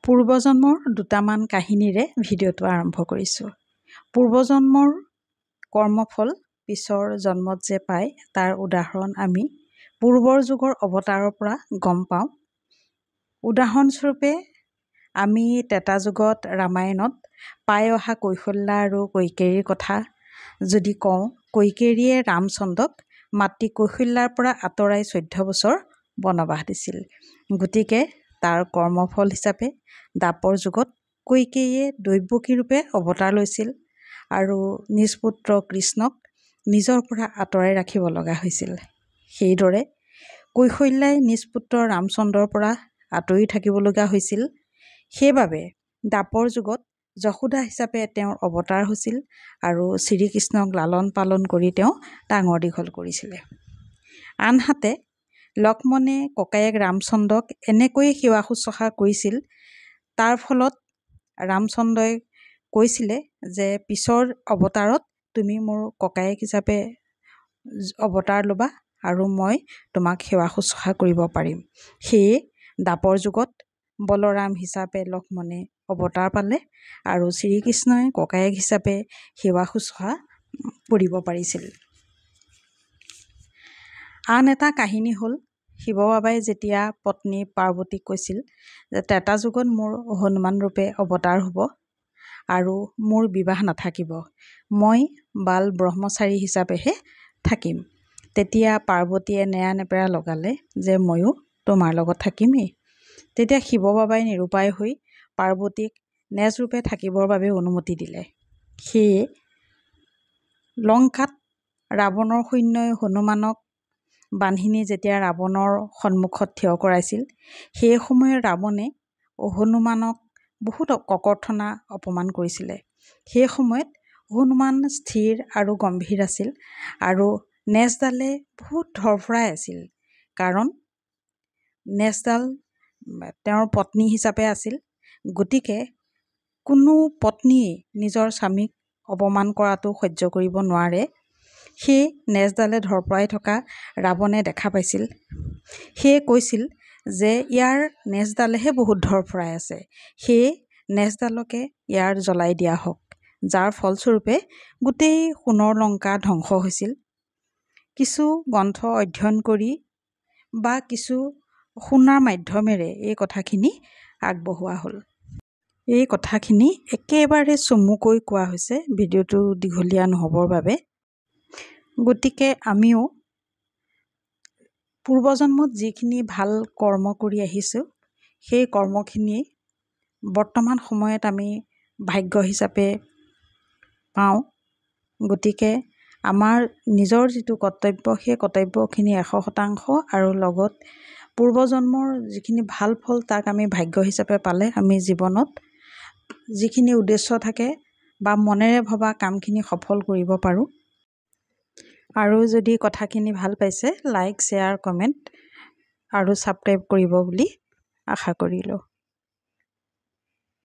পূৰ্বজন্মৰ দুটামান কাহিনীৰে ভিডিঅ'টো আৰম্ভ কৰিছোঁ। পূৰ্বজন্মৰ কৰ্মফল পিছৰ জন্মত যে পায় তাৰ উদাহৰণ আমি পূৰ্বৰ যুগৰ অৱতাৰৰ পৰা গম পাওঁ। উদাহৰণস্বৰূপে আমি ত্ৰেতা যুগত ৰামায়ণত পাই অহা কৌশল্যা আৰু কৈকেয়ীৰ কথা যদি কওঁ, কৈকেয়ীয়ে ৰামচন্দ্ৰক মাতৃ কৌশল্যাৰ পৰা আঁতৰাই 14 বছৰ বনবাস দিছিল। গতিকে তাৰ কৰ্মফল হিচাপে দ্বাপৰ যুগত কৈকেয়ীয়ে দৈৱকী ৰূপে অৱতাৰ লৈছিল আৰু নিজ পুত্ৰ কৃষ্ণক নিজৰ পৰা আঁতৰাই ৰাখিব লগা হৈছিল। সেইদৰে কৌশল্যাই নিজ পুত্ৰ ৰামচন্দ্ৰৰ পৰা আঁতৰি থাকিব লগা হৈছিল। সেইবাবে দ্বাপৰ যুগত যশোদা হিচাপে তেওঁৰ অৱতাৰ হৈছিল আৰু শ্ৰীকৃষ্ণক লালন পালন কৰি তেওঁ ডাঙৰ দীঘল কৰিছিলে। আনহাতে লক্ষ্মণে ককায়েক ৰামচন্দ্ৰক এনেকৈয়ে সেৱা শুশ্ৰূষা কৰিছিল, তাৰ ফলত ৰামচন্দ্ৰই কৈছিলে যে পিছৰ অৱতাৰত তুমি মোৰ ককায়েক হিচাপে অৱতাৰ ল'বা আৰু মই তোমাক সেৱা শুশ্ৰূষা কৰিব পাৰিম। সেয়ে দ্বাপৰ যুগত বলৰাম হিচাপে লক্ষ্মণে অৱতাৰ পালে আৰু শ্ৰীকৃষ্ণই ককায়েক হিচাপে সেৱা শুশ্ৰূষা কৰিব পাৰিছিল। আন এটা কাহিনী হ'ল শিৱ বাবাই যেতিয়া পত্নী পাৰ্বতীক কৈছিল যে ত্ৰেতা যুগত মোৰ হনুমান ৰূপে অৱতাৰ হ'ব আৰু মোৰ বিবাহ নাথাকিব, মই বাল ব্ৰহ্মচাৰী হিচাপেহে থাকিম। তেতিয়া পাৰ্বতীয়ে নেৰা নেপেৰা লগালে যে ময়ো তোমাৰ লগত থাকিমেই। তেতিয়া শিৱ বাবাই নিৰুপায় হৈ পাৰ্বতীক নেজ ৰূপে থাকিবৰ বাবে অনুমতি দিলে। সেয়ে লংকাত ৰাৱণৰ সৈন্যই হনুমানক বান্ধি নি যেতিয়া ৰাৱণৰ সন্মুখত থিয় কৰাইছিল, সেই সময়ত ৰাৱণে হনুমানক বহুত ককৰ্থনা অপমান কৰিছিলে। সেই সময়ত হনুমান স্থিৰ আৰু গম্ভীৰ আছিল আৰু নেজডালে বহুত ধৰফৰাই আছিল, কাৰণ নেজডাল তেওঁৰ পত্নী হিচাপে আছিল। গতিকে কোনো পত্নীয়ে নিজৰ স্বামীক অপমান কৰাটো সহ্য কৰিব নোৱাৰে। সেই নেজডালে ধৰফৰাই থকা ৰাৱণে দেখা পাইছিল। সেয়ে কৈছিল যে ইয়াৰ নেজডালেহে বহুত ধৰফৰাই আছে, সেয়ে নেজডালকে ইয়াৰ জ্বলাই দিয়া হওক। যাৰ ফলস্বৰূপে গোটেই সোণৰ লংকা ধ্বংস হৈছিল। কিছু গ্ৰন্থ অধ্যয়ন কৰি বা কিছু শুনাৰ মাধ্যমেৰে এই কথাখিনি আগবঢ়োৱা হ'ল। এই কথাখিনি একেবাৰে চমুকৈ কোৱা হৈছে ভিডিঅ'টো দীঘলীয়া নহ'বৰ বাবে। গতিকে আমিও পূৰ্বজন্মত যিখিনি ভাল কৰ্ম কৰি আহিছোঁ, সেই কৰ্মখিনি বৰ্তমান সময়ত আমি ভাগ্য হিচাপে পাওঁ। গতিকে আমাৰ নিজৰ যিটো কৰ্তব্য, সেই কৰ্তব্যখিনি 100% আৰু লগত পূৰ্বজন্মৰ যিখিনি ভাল ফল তাক আমি ভাগ্য হিচাপে পালে আমি জীৱনত যিখিনি উদ্দেশ্য থাকে বা মনেৰে ভবা কামখিনি সফল কৰিব পাৰোঁ। আৰু যদি কথাখিনি ভাল পাইছে লাইক, শ্বেয়াৰ, কমেণ্ট আৰু ছাবস্ক্ৰাইব কৰিব বুলি আশা কৰিলোঁ।